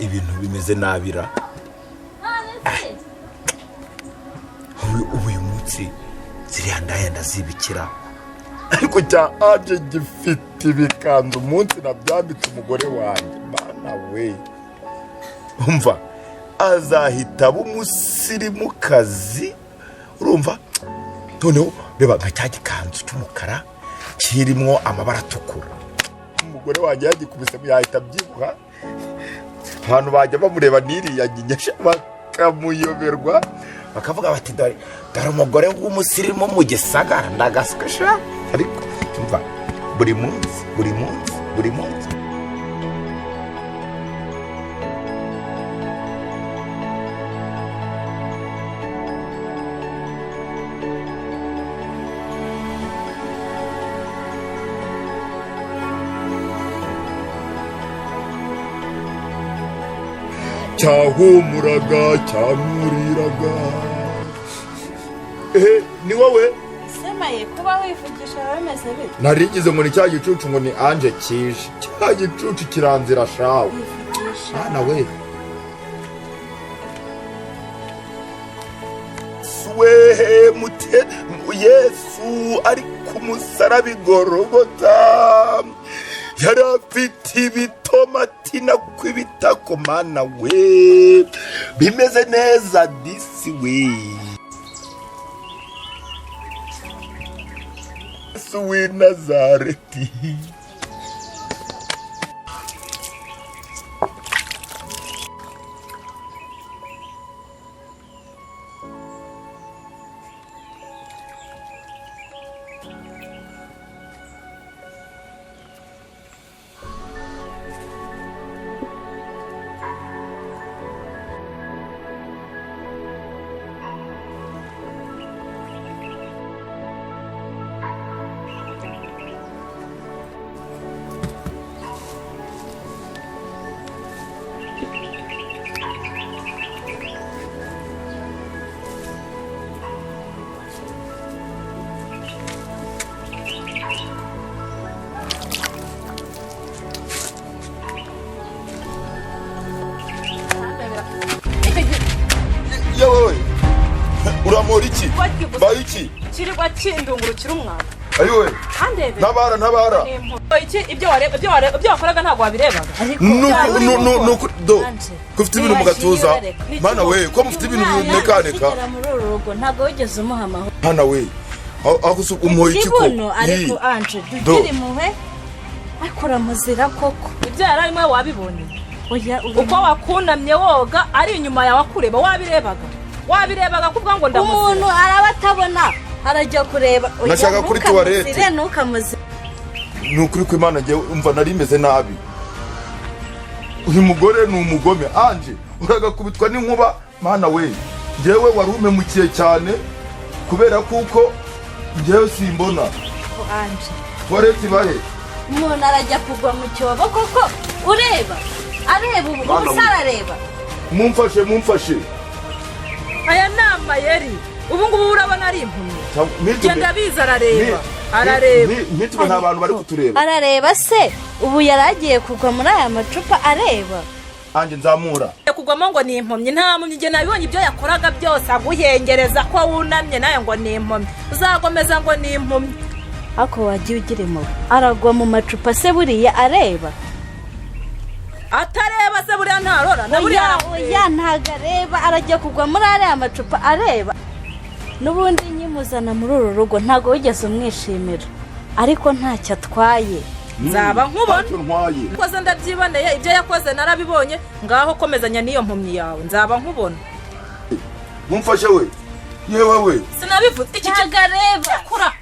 ibintu bimeze nabira uyu munsi ziriya ndaya ndazibikira ariko cya anje gifite ibikanzu umunsi nabyambitse umugore wanjye mana we umva azahita b'umusirimukazi urumva noneho reba nka cya gikanzu cy'umukara kirimo amabara atukura umugore wanjye yagikubise yahita abyibuha abantu bajya bamureba n'iriya nyinyesha bakamuyoberwa bakavuga bati dore umugore w'umusirimu mu gisagara ndagasukasha ariko umva buri munsi cyahumuraga cyamuriraga ni wowe semaye kuba wivugisha bimeze bite narigize ngo ni cya gicucu ngo ni anje kije cya gicucu kiranzira shawe ana we swe mute Yesu ari ku musaraba igorogota yari afite ibitomati na kw'ibitako mana we bimeze neza disi we Yesu w'i Nazareti uramora iki bayiki kirigwa kindungurukira umwana ayiwe ntabara iki ibyo wakoraga ntabwo wabirebaga nuko kufite ibintu mu gatuza mana we ko mufite ibintu bimekaneka ntabwo wigeze umuha amahoro mana we aho umuhoye iki ko ariko anje dukiri muhe akora muzira koko ibyo yararimo wabibonye uko wakunamye woga ari inyuma yawe akureba wabirebaga kuvuga ngo ndamuzi umuntu arabatabona arajya kureba nashaka kuri toilette nukamuzi nukuri ko Imana ngiye umva nari meze nabi uyu mugore ni umugome anje uragakubitwa n'inkuba mana we ngewe warumemukiye cyane kubera kuko ngewe simbona anje toilette bahe umuntu arajya kugwa mu cyobo koko areba umusarareba mumfashe aya ni Mayeri ubu ngubu urabona ari impumyi genda biza arareba ntitube nta bantu bari kutureba arareba se ubu yaragiye kugwa muri aya macupa areba anje nzamura kugwamo ngo ni impumyi nta mpumyi nge nabibonye ibyo yakoraga byose aguhengereza ko wunamye nayo ngo ni impumyi uzagomeza ngo ni impumyi ako wagiye ugira impuhwe aragwa mu macupa se buriya areba atareba se buriya ntarora na buriya ntago areba arajya kugwa muri ariya macupa areba n'ubundi nyimuzana muri uru rugo ntago wigeze umwishimira ariko ntacyo atwaye nzaba nkubona koze ndabyiboneye ibyo yakoze narabibonye ngaho komezanya n'iyo mpumyi yawe nzaba nkubona mumfashe we yewe we sinabivuze iki kigareba kura